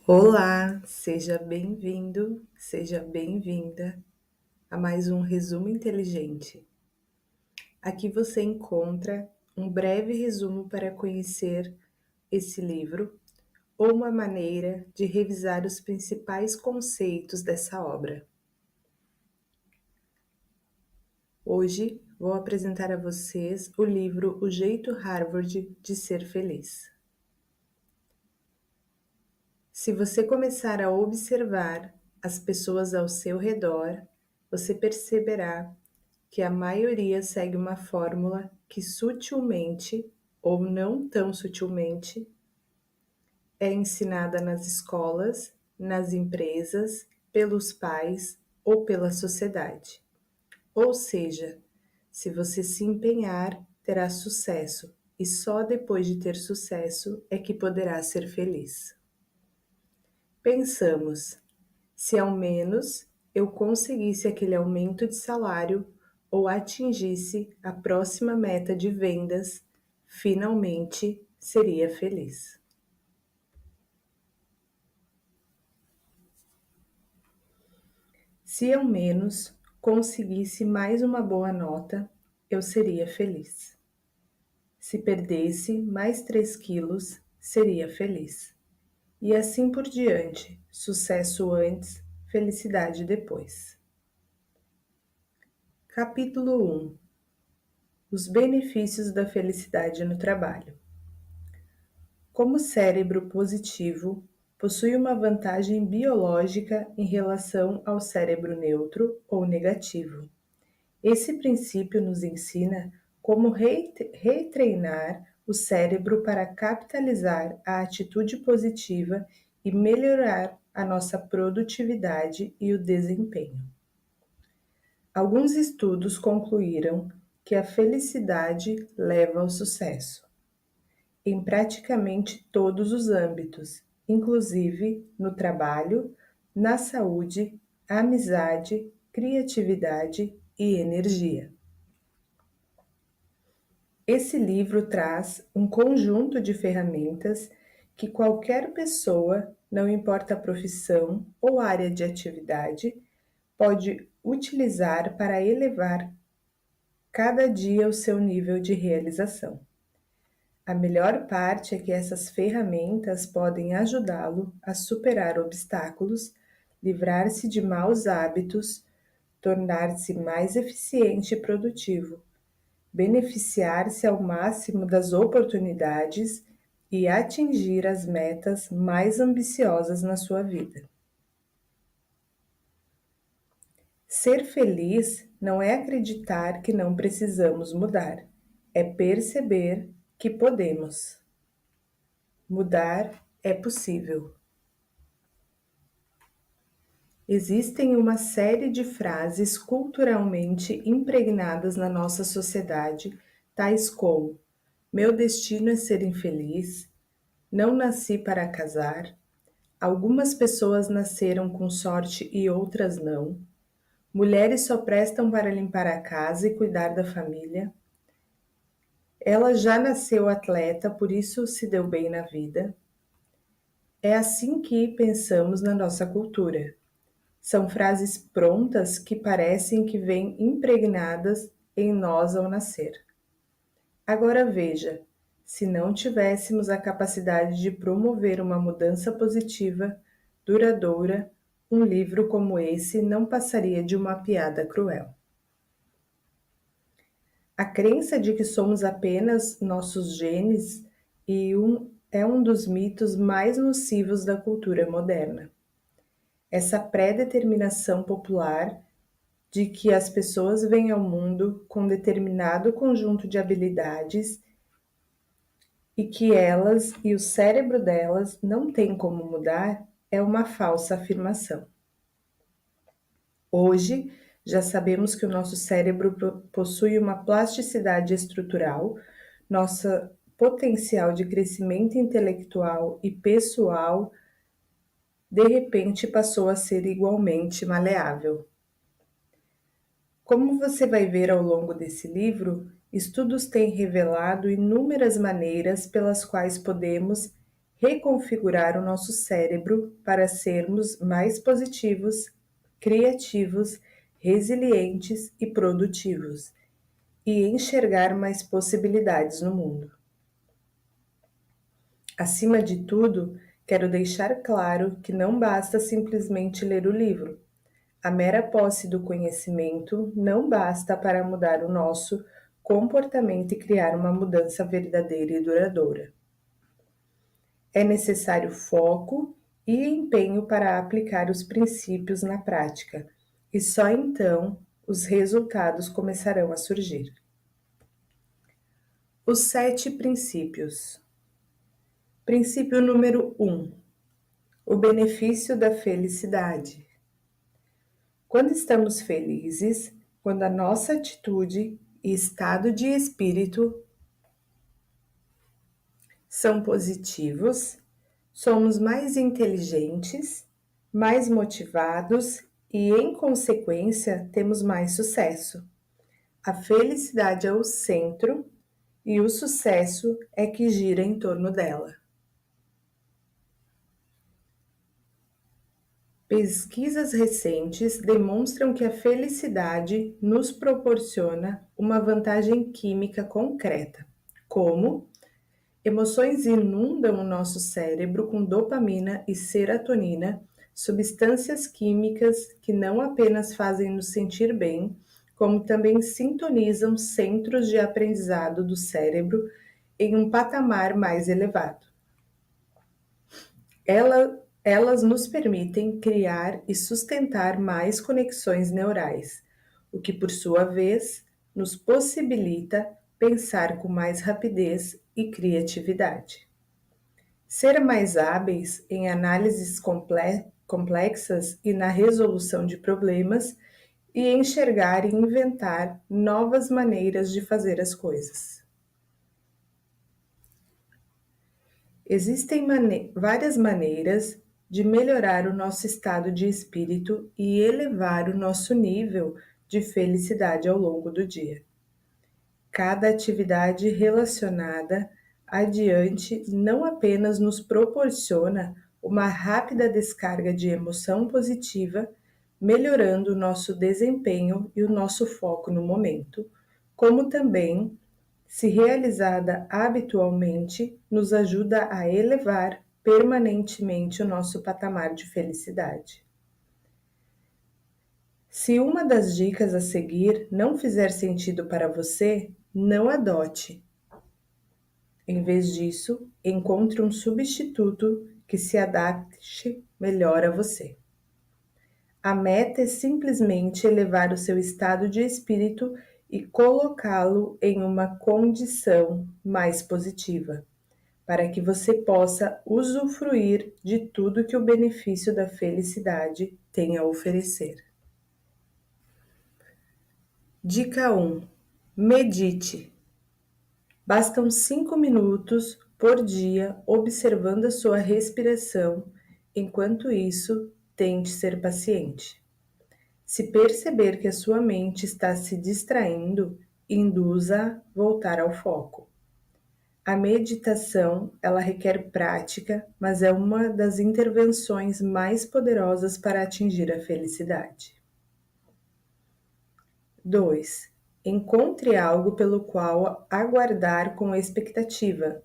Olá, seja bem-vindo, seja bem-vinda a mais um resumo inteligente. Aqui você encontra um breve resumo para conhecer esse livro ou uma maneira de revisar os principais conceitos dessa obra. Hoje vou apresentar a vocês o livro O Jeito Harvard de Ser Feliz. Se você começar a observar as pessoas ao seu redor, você perceberá que a maioria segue uma fórmula que sutilmente, ou não tão sutilmente, é ensinada nas escolas, nas empresas, pelos pais ou pela sociedade. Ou seja, se você se empenhar, terá sucesso, e só depois de ter sucesso é que poderá ser feliz. Pensamos, se ao menos eu conseguisse aquele aumento de salário ou atingisse a próxima meta de vendas, finalmente seria feliz. Se ao menos conseguisse mais uma boa nota, eu seria feliz. Se perdesse mais 3 quilos, seria feliz. E assim por diante, sucesso antes, felicidade depois. Capítulo 1. Os benefícios da felicidade no trabalho. Como o cérebro positivo possui uma vantagem biológica em relação ao cérebro neutro ou negativo. Esse princípio nos ensina como retreinar o cérebro para capitalizar a atitude positiva e melhorar a nossa produtividade e o desempenho. Alguns estudos concluíram que a felicidade leva ao sucesso em praticamente todos os âmbitos, inclusive no trabalho, na saúde, amizade, criatividade e energia. Esse livro traz um conjunto de ferramentas que qualquer pessoa, não importa a profissão ou área de atividade, pode utilizar para elevar cada dia o seu nível de realização. A melhor parte é que essas ferramentas podem ajudá-lo a superar obstáculos, livrar-se de maus hábitos, tornar-se mais eficiente e produtivo, beneficiar-se ao máximo das oportunidades e atingir as metas mais ambiciosas na sua vida. Ser feliz não é acreditar que não precisamos mudar, é perceber que podemos. Mudar é possível. Existem uma série de frases culturalmente impregnadas na nossa sociedade, tais como: meu destino é ser infeliz, não nasci para casar, algumas pessoas nasceram com sorte e outras não, mulheres só prestam para limpar a casa e cuidar da família, ela já nasceu atleta, por isso se deu bem na vida. É assim que pensamos na nossa cultura. São frases prontas que parecem que vêm impregnadas em nós ao nascer. Agora veja, se não tivéssemos a capacidade de promover uma mudança positiva, duradoura, um livro como esse não passaria de uma piada cruel. A crença de que somos apenas nossos genes é um dos mitos mais nocivos da cultura moderna. Essa pré-determinação popular de que as pessoas vêm ao mundo com determinado conjunto de habilidades e que elas e o cérebro delas não têm como mudar é uma falsa afirmação. Hoje, já sabemos que o nosso cérebro possui uma plasticidade estrutural, nosso potencial de crescimento intelectual e pessoal de repente passou a ser igualmente maleável. Como você vai ver ao longo desse livro, estudos têm revelado inúmeras maneiras pelas quais podemos reconfigurar o nosso cérebro para sermos mais positivos, criativos, resilientes e produtivos, e enxergar mais possibilidades no mundo. Acima de tudo, quero deixar claro que não basta simplesmente ler o livro. A mera posse do conhecimento não basta para mudar o nosso comportamento e criar uma mudança verdadeira e duradoura. É necessário foco e empenho para aplicar os princípios na prática, e só então os resultados começarão a surgir. Os 7 princípios. Princípio número 1. O benefício da felicidade. Quando estamos felizes, quando a nossa atitude e estado de espírito são positivos, somos mais inteligentes, mais motivados e, em consequência, temos mais sucesso. A felicidade é o centro e o sucesso é que gira em torno dela. Pesquisas recentes demonstram que a felicidade nos proporciona uma vantagem química concreta, como emoções inundam o nosso cérebro com dopamina e serotonina, substâncias químicas que não apenas fazem nos sentir bem, como também sintonizam centros de aprendizado do cérebro em um patamar mais elevado. Elas nos permitem criar e sustentar mais conexões neurais, o que, por sua vez, nos possibilita pensar com mais rapidez e criatividade. Ser mais hábeis em análises complexas e na resolução de problemas e enxergar e inventar novas maneiras de fazer as coisas. Existem várias maneiras de melhorar o nosso estado de espírito e elevar o nosso nível de felicidade ao longo do dia. Cada atividade relacionada adiante não apenas nos proporciona uma rápida descarga de emoção positiva, melhorando o nosso desempenho e o nosso foco no momento, como também, se realizada habitualmente, nos ajuda a elevar permanentemente o nosso patamar de felicidade. Se uma das dicas a seguir não fizer sentido para você, não adote. Em vez disso, encontre um substituto que se adapte melhor a você. A meta é simplesmente elevar o seu estado de espírito e colocá-lo em uma condição mais positiva, para que você possa usufruir de tudo que o benefício da felicidade tem a oferecer. Dica 1. Medite. Bastam 5 minutos por dia observando a sua respiração. Enquanto isso, tente ser paciente. Se perceber que a sua mente está se distraindo, induza a voltar ao foco. A meditação, ela requer prática, mas é uma das intervenções mais poderosas para atingir a felicidade. 2. Encontre algo pelo qual aguardar com expectativa.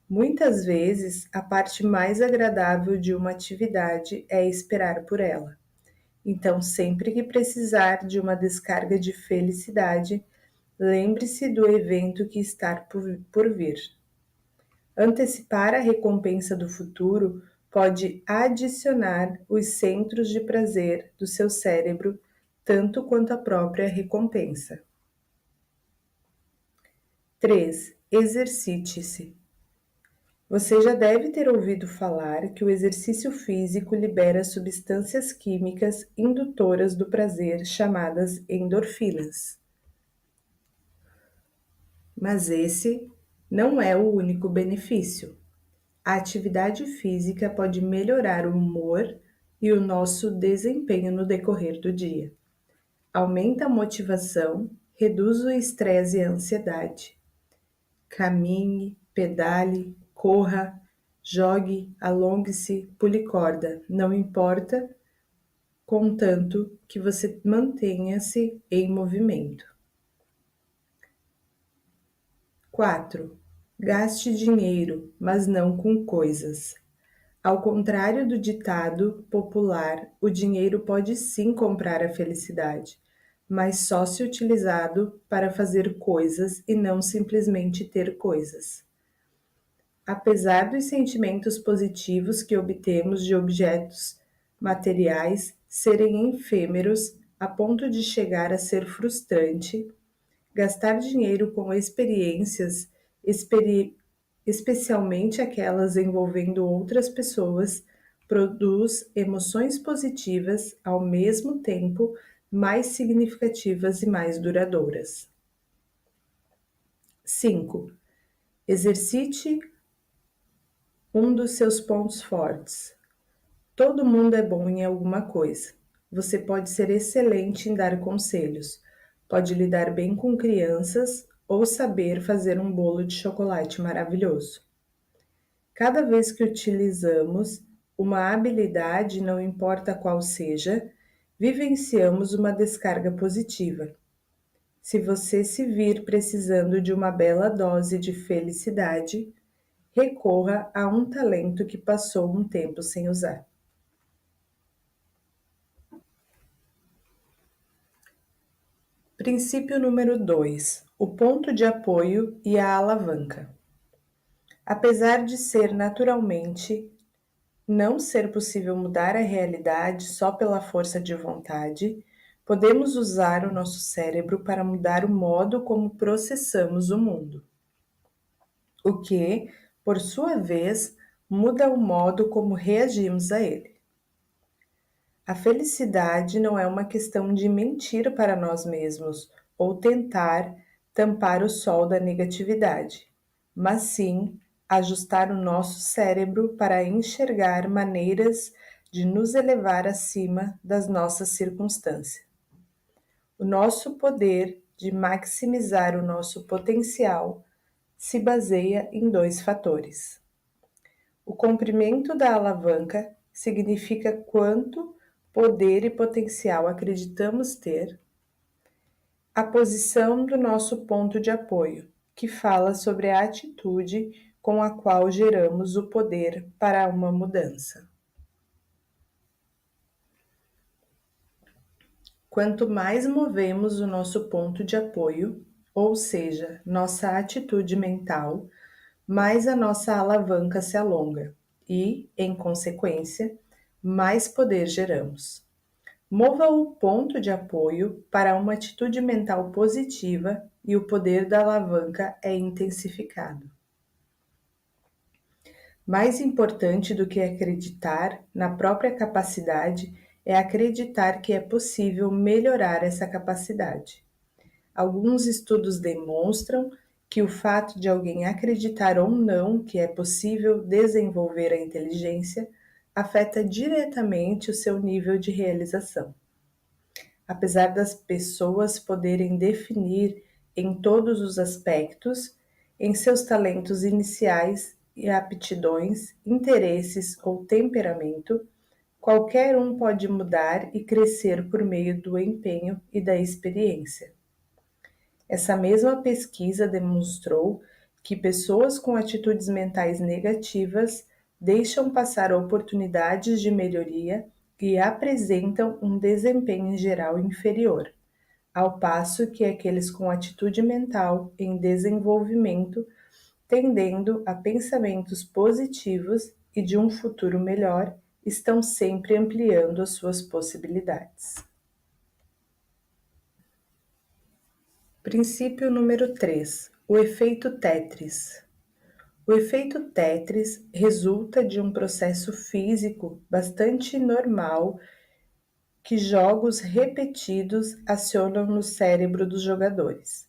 Muitas vezes, a parte mais agradável de uma atividade é esperar por ela. Então, sempre que precisar de uma descarga de felicidade, lembre-se do evento que está por vir. Antecipar a recompensa do futuro pode adicionar os centros de prazer do seu cérebro, tanto quanto a própria recompensa. 3. Exercite-se. Você já deve ter ouvido falar que o exercício físico libera substâncias químicas indutoras do prazer chamadas endorfinas. Mas esse não é o único benefício. A atividade física pode melhorar o humor e o nosso desempenho no decorrer do dia. Aumenta a motivação, reduz o estresse e a ansiedade. Caminhe, pedale, corra, Jogue, alongue-se, pule corda, não importa, contanto que você mantenha-se em movimento. 4. Gaste dinheiro, mas não com coisas. Ao contrário do ditado popular, o dinheiro pode sim comprar a felicidade, mas só se utilizado para fazer coisas e não simplesmente ter coisas. Apesar dos sentimentos positivos que obtemos de objetos materiais serem efêmeros a ponto de chegar a ser frustrante, gastar dinheiro com experiências, especialmente aquelas envolvendo outras pessoas, produz emoções positivas ao mesmo tempo mais significativas e mais duradouras. 5. Exercite um dos seus pontos fortes. Todo mundo é bom em alguma coisa. Você pode ser excelente em dar conselhos, pode lidar bem com crianças ou saber fazer um bolo de chocolate maravilhoso. Cada vez que utilizamos uma habilidade, não importa qual seja, vivenciamos uma descarga positiva. Se você se vir precisando de uma bela dose de felicidade, recorra a um talento que passou um tempo sem usar. Princípio número 2: o ponto de apoio e a alavanca. Apesar de ser naturalmente não ser possível mudar a realidade só pela força de vontade, podemos usar o nosso cérebro para mudar o modo como processamos o mundo, o que, por sua vez, muda o modo como reagimos a ele. A felicidade não é uma questão de mentir para nós mesmos ou tentar tampar o sol da negatividade, mas sim ajustar o nosso cérebro para enxergar maneiras de nos elevar acima das nossas circunstâncias. O nosso poder de maximizar o nosso potencial se baseia em dois fatores. O comprimento da alavanca significa quanto poder e potencial acreditamos ter. A posição do nosso ponto de apoio, que fala sobre a atitude com a qual geramos o poder para uma mudança. Quanto mais movemos o nosso ponto de apoio, ou seja, nossa atitude mental, mais a nossa alavanca se alonga e, em consequência, mais poder geramos. Mova o ponto de apoio para uma atitude mental positiva e o poder da alavanca é intensificado. Mais importante do que acreditar na própria capacidade é acreditar que é possível melhorar essa capacidade. Alguns estudos demonstram que o fato de alguém acreditar ou não que é possível desenvolver a inteligência afeta diretamente o seu nível de realização. Apesar das pessoas poderem definir em todos os aspectos, em seus talentos iniciais e aptidões, interesses ou temperamento, qualquer um pode mudar e crescer por meio do empenho e da experiência. Essa mesma pesquisa demonstrou que pessoas com atitudes mentais negativas deixam passar oportunidades de melhoria e apresentam um desempenho em geral inferior, ao passo que aqueles com atitude mental em desenvolvimento, tendendo a pensamentos positivos e de um futuro melhor, estão sempre ampliando as suas possibilidades. Princípio número 3: o efeito Tetris. O efeito Tetris resulta de um processo físico bastante normal que jogos repetidos acionam no cérebro dos jogadores.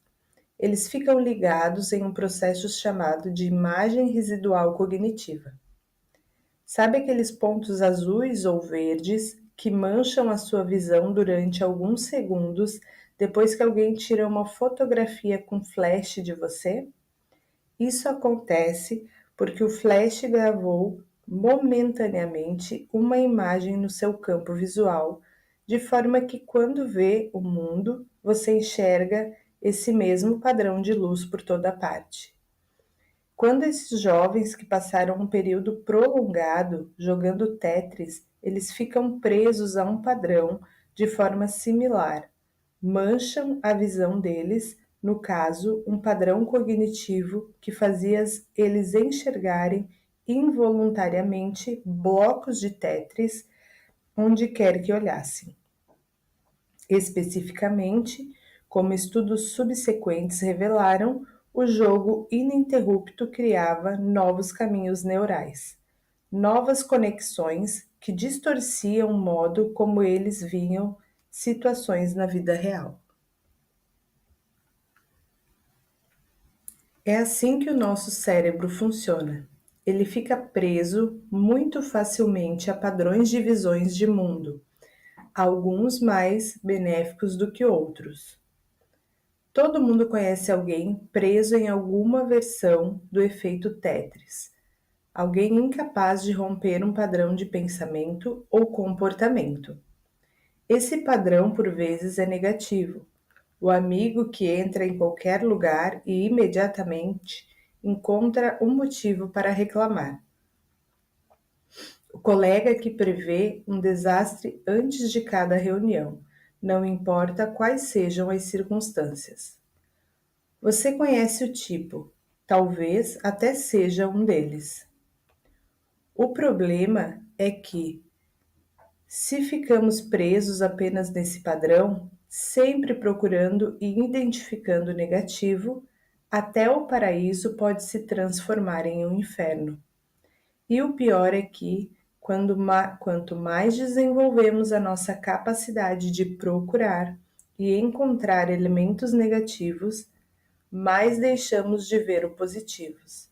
Eles ficam ligados em um processo chamado de imagem residual cognitiva. Sabe aqueles pontos azuis ou verdes que mancham a sua visão durante alguns segundos depois que alguém tira uma fotografia com flash de você? Isso acontece porque o flash gravou momentaneamente uma imagem no seu campo visual, de forma que quando vê o mundo, você enxerga esse mesmo padrão de luz por toda parte. Quando esses jovens que passaram um período prolongado jogando Tetris, eles ficam presos a um padrão de forma similar, mancham a visão deles, no caso, um padrão cognitivo que fazia eles enxergarem involuntariamente blocos de Tetris onde quer que olhassem. Especificamente, como estudos subsequentes revelaram, o jogo ininterrupto criava novos caminhos neurais, novas conexões que distorciam o modo como eles viam situações na vida real. É assim que o nosso cérebro funciona. Ele fica preso muito facilmente a padrões de visões de mundo, alguns mais benéficos do que outros. Todo mundo conhece alguém preso em alguma versão do efeito Tetris, alguém incapaz de romper um padrão de pensamento ou comportamento. Esse padrão, por vezes, é negativo. O amigo que entra em qualquer lugar e imediatamente encontra um motivo para reclamar. O colega que prevê um desastre antes de cada reunião, não importa quais sejam as circunstâncias. Você conhece o tipo, talvez até seja um deles. O problema é que, se ficamos presos apenas nesse padrão, sempre procurando e identificando o negativo, até o paraíso pode se transformar em um inferno. E o pior é que, quanto mais desenvolvemos a nossa capacidade de procurar e encontrar elementos negativos, mais deixamos de ver o positivos.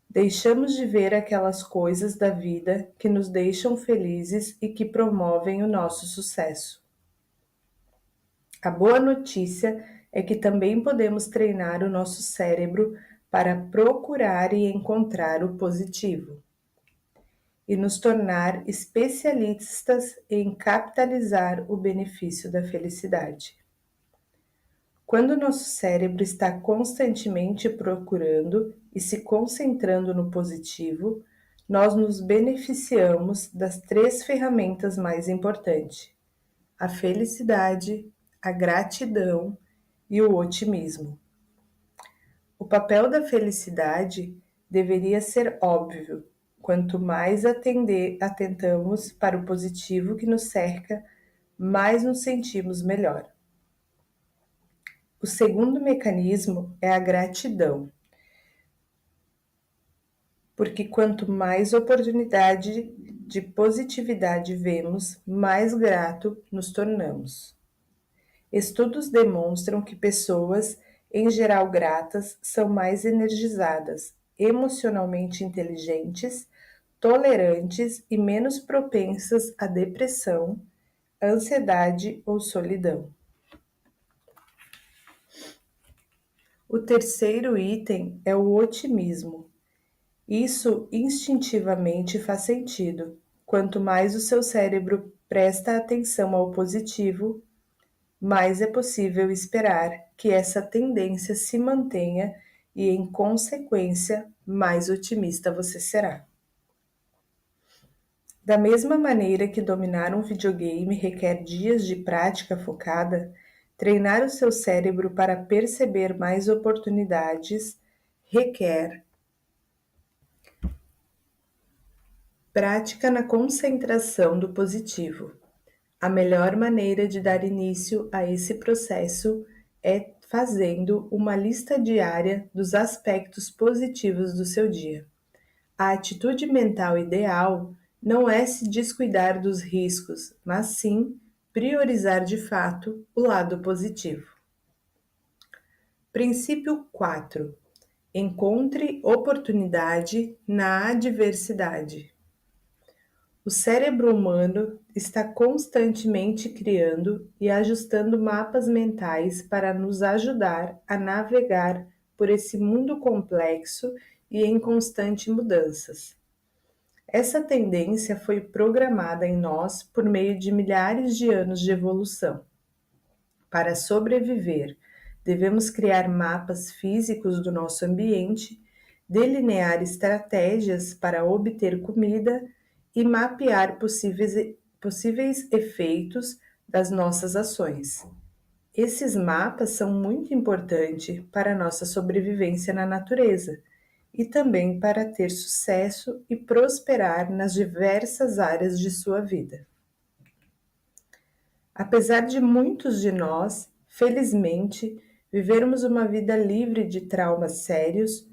Deixamos de ver aquelas coisas da vida que nos deixam felizes e que promovem o nosso sucesso. A boa notícia é que também podemos treinar o nosso cérebro para procurar e encontrar o positivo e nos tornar especialistas em capitalizar o benefício da felicidade. Quando nosso cérebro está constantemente procurando e se concentrando no positivo, nós nos beneficiamos das 3 ferramentas mais importantes: a felicidade, a gratidão e o otimismo. O papel da felicidade deveria ser óbvio. Quanto mais atentamos para o positivo que nos cerca, mais nos sentimos melhor. O segundo mecanismo é a gratidão, porque quanto mais oportunidade de positividade vemos, mais grato nos tornamos. Estudos demonstram que pessoas, em geral gratas, são mais energizadas, emocionalmente inteligentes, tolerantes e menos propensas à depressão, ansiedade ou solidão. O terceiro item é o otimismo. Isso instintivamente faz sentido. Quanto mais o seu cérebro presta atenção ao positivo, mais é possível esperar que essa tendência se mantenha e, em consequência, mais otimista você será. Da mesma maneira que dominar um videogame requer dias de prática focada, treinar o seu cérebro para perceber mais oportunidades requer prática na concentração do positivo. A melhor maneira de dar início a esse processo é fazendo uma lista diária dos aspectos positivos do seu dia. A atitude mental ideal não é se descuidar dos riscos, mas sim priorizar de fato o lado positivo. Princípio 4. Encontre oportunidade na adversidade. O cérebro humano está constantemente criando e ajustando mapas mentais para nos ajudar a navegar por esse mundo complexo e em constante mudanças. Essa tendência foi programada em nós por meio de milhares de anos de evolução. Para sobreviver, devemos criar mapas físicos do nosso ambiente, delinear estratégias para obter comida e mapear possíveis efeitos das nossas ações. Esses mapas são muito importantes para a nossa sobrevivência na natureza e também para ter sucesso e prosperar nas diversas áreas de sua vida. Apesar de muitos de nós, felizmente, vivermos uma vida livre de traumas sérios,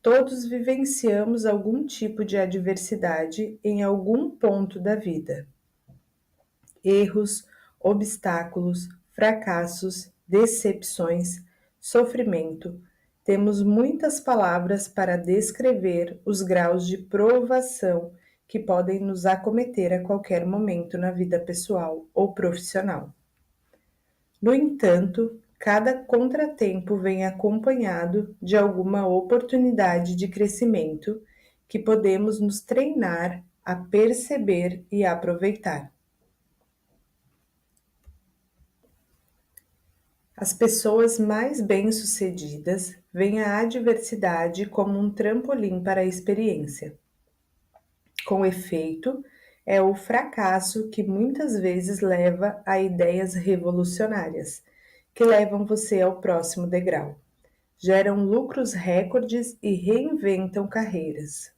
todos vivenciamos algum tipo de adversidade em algum ponto da vida. Erros, obstáculos, fracassos, decepções, sofrimento. Temos muitas palavras para descrever os graus de provação que podem nos acometer a qualquer momento na vida pessoal ou profissional. No entanto, cada contratempo vem acompanhado de alguma oportunidade de crescimento que podemos nos treinar a perceber e aproveitar. As pessoas mais bem-sucedidas veem a adversidade como um trampolim para a experiência. Com efeito, é o fracasso que muitas vezes leva a ideias revolucionárias, que levam você ao próximo degrau, geram lucros recordes e reinventam carreiras.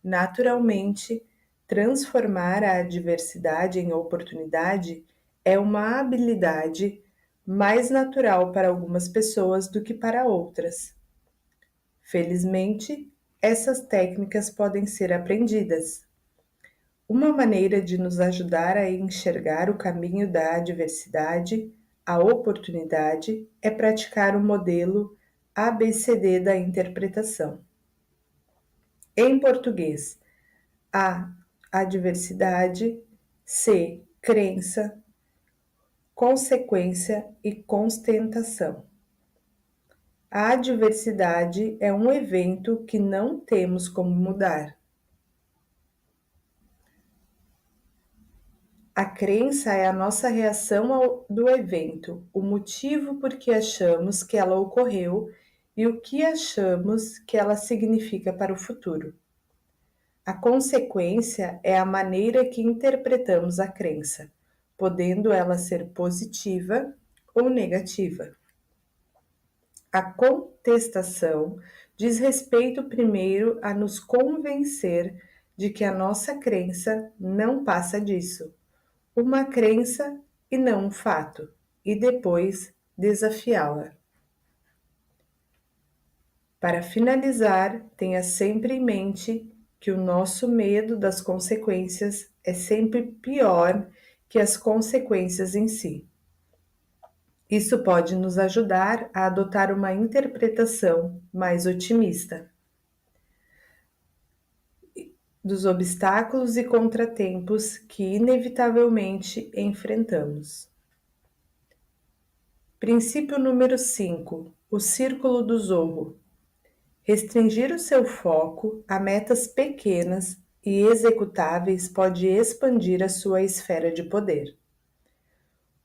Naturalmente, transformar a adversidade em oportunidade é uma habilidade mais natural para algumas pessoas do que para outras. Felizmente, essas técnicas podem ser aprendidas. Uma maneira de nos ajudar a enxergar o caminho da adversidade, a oportunidade, é praticar o modelo ABCD da interpretação. Em português, A. Adversidade, C. Crença, consequência e constatação. A adversidade é um evento que não temos como mudar. A crença é a nossa reação do evento, o motivo por que achamos que ela ocorreu e o que achamos que ela significa para o futuro. A consequência é a maneira que interpretamos a crença, podendo ela ser positiva ou negativa. A contestação diz respeito primeiro a nos convencer de que a nossa crença não passa disso, uma crença e não um fato, e depois desafiá-la. Para finalizar, tenha sempre em mente que o nosso medo das consequências é sempre pior que as consequências em si. Isso pode nos ajudar a adotar uma interpretação mais otimista dos obstáculos e contratempos que inevitavelmente enfrentamos. Princípio número 5: o círculo do zorro. Restringir o seu foco a metas pequenas e executáveis pode expandir a sua esfera de poder.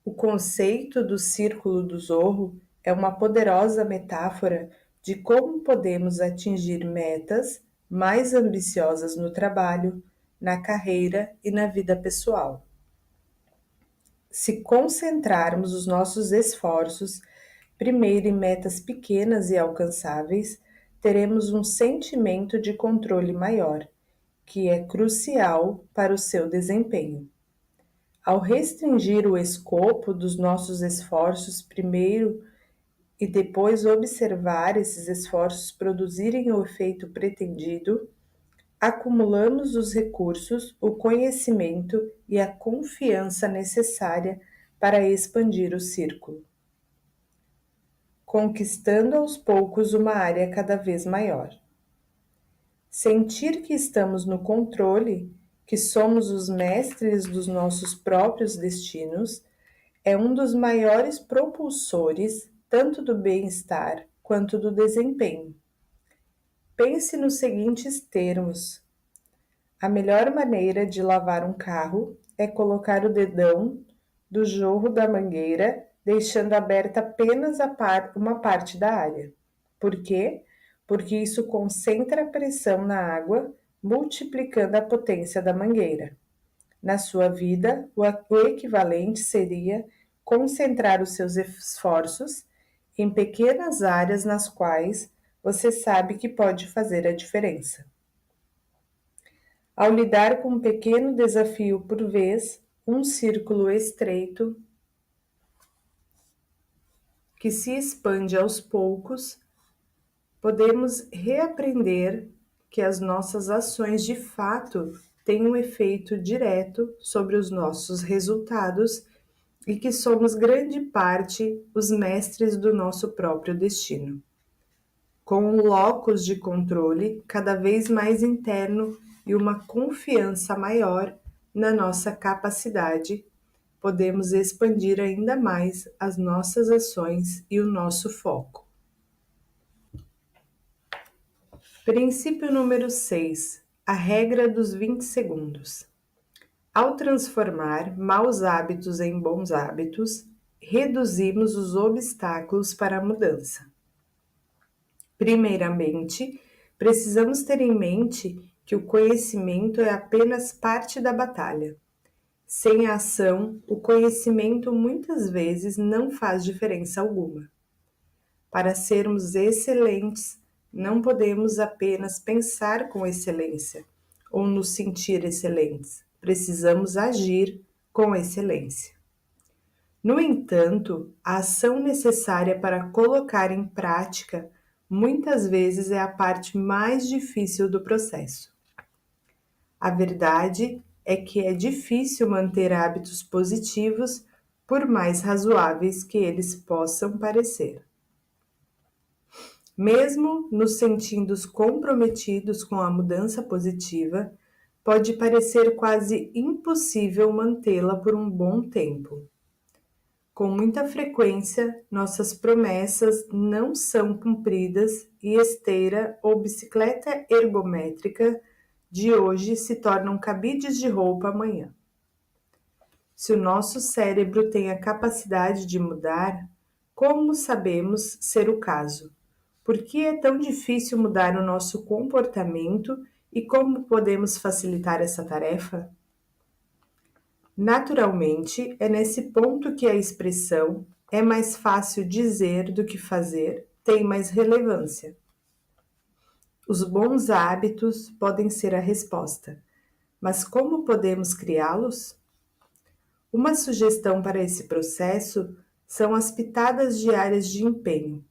O conceito do círculo do zorro é uma poderosa metáfora de como podemos atingir metas mais ambiciosas no trabalho, na carreira e na vida pessoal. Se concentrarmos os nossos esforços primeiro em metas pequenas e alcançáveis, teremos um sentimento de controle maior, que é crucial para o seu desempenho. Ao restringir o escopo dos nossos esforços primeiro e depois observar esses esforços produzirem o efeito pretendido, acumulamos os recursos, o conhecimento e a confiança necessária para expandir o círculo, conquistando aos poucos uma área cada vez maior. Sentir que estamos no controle, que somos os mestres dos nossos próprios destinos, é um dos maiores propulsores tanto do bem-estar quanto do desempenho. Pense nos seguintes termos: a melhor maneira de lavar um carro é colocar o dedão do jorro da mangueira, deixando aberta apenas uma parte da área. Por quê? Porque isso concentra a pressão na água, multiplicando a potência da mangueira. Na sua vida, o equivalente seria concentrar os seus esforços em pequenas áreas nas quais você sabe que pode fazer a diferença. Ao lidar com um pequeno desafio por vez, um círculo estreito que se expande aos poucos, podemos reaprender que as nossas ações de fato têm um efeito direto sobre os nossos resultados e que somos grande parte os mestres do nosso próprio destino. Com um locus de controle cada vez mais interno e uma confiança maior na nossa capacidade, podemos expandir ainda mais as nossas ações e o nosso foco. Princípio número 6. A regra dos 20 segundos. Ao transformar maus hábitos em bons hábitos, reduzimos os obstáculos para a mudança. Primeiramente, precisamos ter em mente que o conhecimento é apenas parte da batalha. Sem a ação, o conhecimento muitas vezes não faz diferença alguma. Para sermos excelentes, não podemos apenas pensar com excelência ou nos sentir excelentes. Precisamos agir com excelência. No entanto, a ação necessária para colocar em prática muitas vezes é a parte mais difícil do processo. A verdade é que é difícil manter hábitos positivos, por mais razoáveis que eles possam parecer. Mesmo nos sentindo comprometidos com a mudança positiva, pode parecer quase impossível mantê-la por um bom tempo. Com muita frequência, nossas promessas não são cumpridas e esteira ou bicicleta ergométrica de hoje se tornam cabides de roupa amanhã. Se o nosso cérebro tem a capacidade de mudar, como sabemos ser o caso? Por que é tão difícil mudar o nosso comportamento e como podemos facilitar essa tarefa? Naturalmente, é nesse ponto que a expressão "é mais fácil dizer do que fazer" tem mais relevância. Os bons hábitos podem ser a resposta, mas como podemos criá-los? Uma sugestão para esse processo são as pitadas diárias de empenho.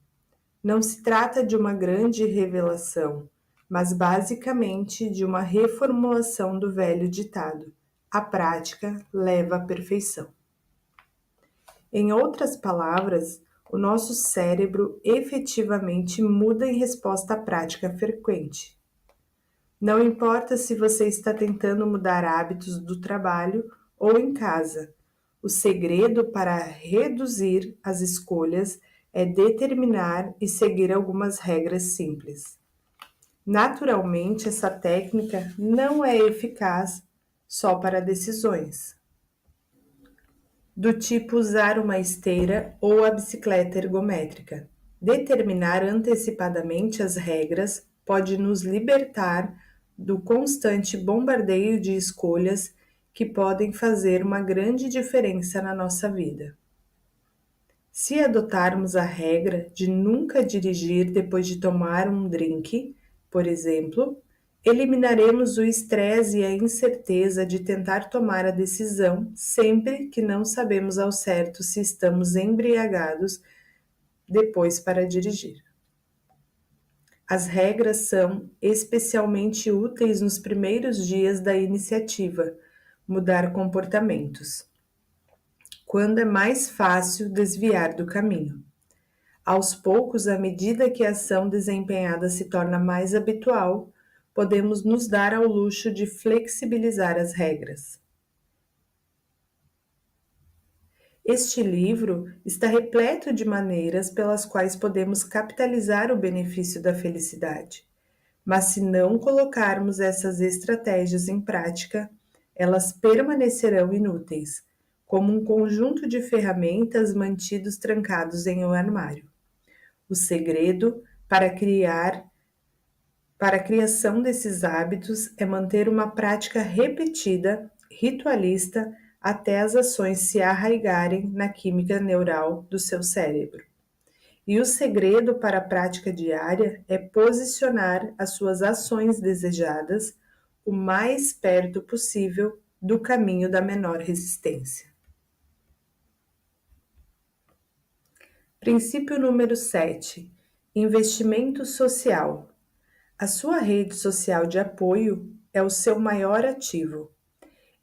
Não se trata de uma grande revelação, mas basicamente de uma reformulação do velho ditado: a prática leva à perfeição. Em outras palavras, o nosso cérebro efetivamente muda em resposta à prática frequente. Não importa se você está tentando mudar hábitos do trabalho ou em casa, o segredo para reduzir as escolhas é determinar e seguir algumas regras simples. Naturalmente, essa técnica não é eficaz só para decisões, do tipo usar uma esteira ou a bicicleta ergométrica. Determinar antecipadamente as regras pode nos libertar do constante bombardeio de escolhas que podem fazer uma grande diferença na nossa vida. Se adotarmos a regra de nunca dirigir depois de tomar um drink, por exemplo, eliminaremos o estresse e a incerteza de tentar tomar a decisão sempre que não sabemos ao certo se estamos embriagados depois para dirigir. As regras são especialmente úteis nos primeiros dias da iniciativa, mudar comportamentos, quando é mais fácil desviar do caminho. Aos poucos, à medida que a ação desempenhada se torna mais habitual, podemos nos dar ao luxo de flexibilizar as regras. Este livro está repleto de maneiras pelas quais podemos capitalizar o benefício da felicidade. Mas se não colocarmos essas estratégias em prática, elas permanecerão inúteis, como um conjunto de ferramentas mantidos trancados em um armário. O segredo para a criação desses hábitos é manter uma prática repetida, ritualista, até as ações se arraigarem na química neural do seu cérebro. E o segredo para a prática diária é posicionar as suas ações desejadas o mais perto possível do caminho da menor resistência. Princípio número 7. Investimento social. A sua rede social de apoio é o seu maior ativo.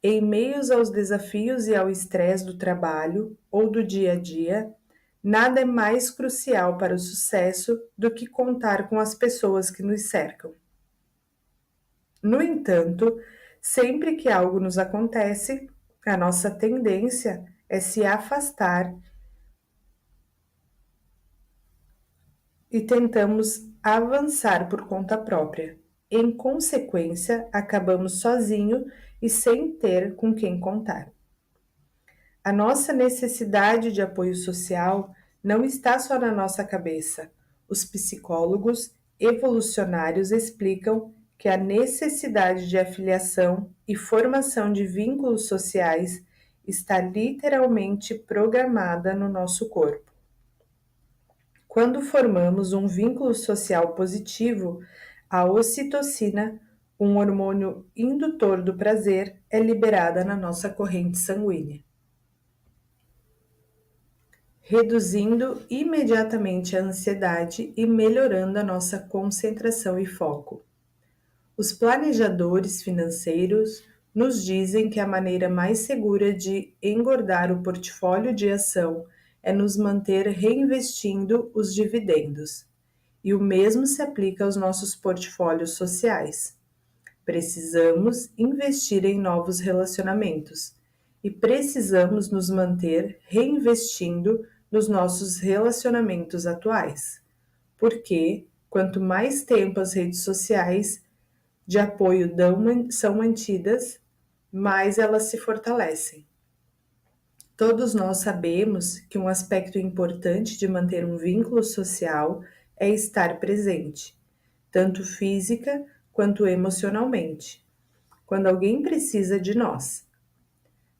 Em meios aos desafios e ao estresse do trabalho ou do dia a dia, nada é mais crucial para o sucesso do que contar com as pessoas que nos cercam. No entanto, sempre que algo nos acontece, a nossa tendência é se afastar e tentamos avançar por conta própria. Em consequência, acabamos sozinho e sem ter com quem contar. A nossa necessidade de apoio social não está só na nossa cabeça. Os psicólogos evolucionários explicam que a necessidade de afiliação e formação de vínculos sociais está literalmente programada no nosso corpo. Quando formamos um vínculo social positivo, a ocitocina, um hormônio indutor do prazer, é liberada na nossa corrente sanguínea, reduzindo imediatamente a ansiedade e melhorando a nossa concentração e foco. Os planejadores financeiros nos dizem que a maneira mais segura de engordar o portfólio de ação é nos manter reinvestindo os dividendos. E o mesmo se aplica aos nossos portfólios sociais. Precisamos investir em novos relacionamentos e precisamos nos manter reinvestindo nos nossos relacionamentos atuais. Porque quanto mais tempo as redes sociais de apoio são mantidas, mais elas se fortalecem. Todos nós sabemos que um aspecto importante de manter um vínculo social é estar presente, tanto física quanto emocionalmente, quando alguém precisa de nós.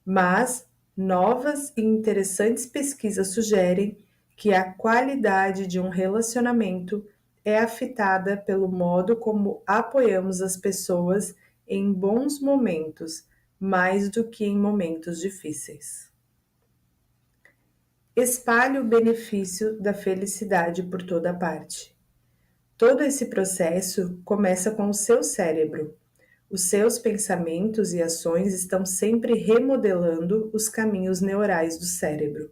Mas novas e interessantes pesquisas sugerem que a qualidade de um relacionamento é afetada pelo modo como apoiamos as pessoas em bons momentos, mais do que em momentos difíceis. Espalhe o benefício da felicidade por toda parte. Todo esse processo começa com o seu cérebro. Os seus pensamentos e ações estão sempre remodelando os caminhos neurais do cérebro.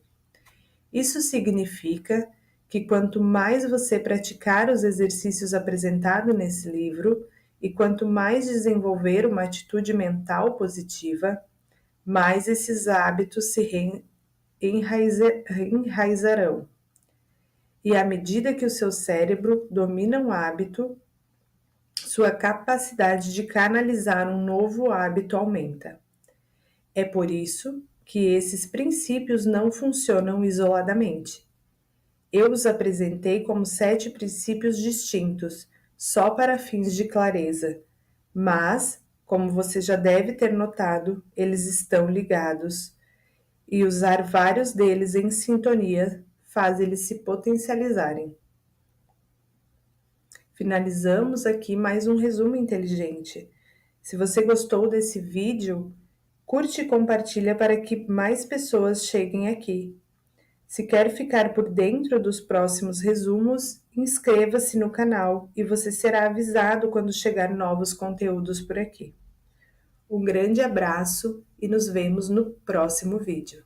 Isso significa que quanto mais você praticar os exercícios apresentados nesse livro e quanto mais desenvolver uma atitude mental positiva, mais esses hábitos se enraizarão. E à medida que o seu cérebro domina um hábito, sua capacidade de canalizar um novo hábito aumenta. É por isso que esses princípios não funcionam isoladamente. Eu os apresentei como 7 princípios distintos, só para fins de clareza, mas, como você já deve ter notado, eles estão ligados, e usar vários deles em sintonia faz eles se potencializarem. Finalizamos aqui mais um resumo inteligente. Se você gostou desse vídeo, curte e compartilha para que mais pessoas cheguem aqui. Se quer ficar por dentro dos próximos resumos, inscreva-se no canal e você será avisado quando chegar novos conteúdos por aqui. Um grande abraço e nos vemos no próximo vídeo.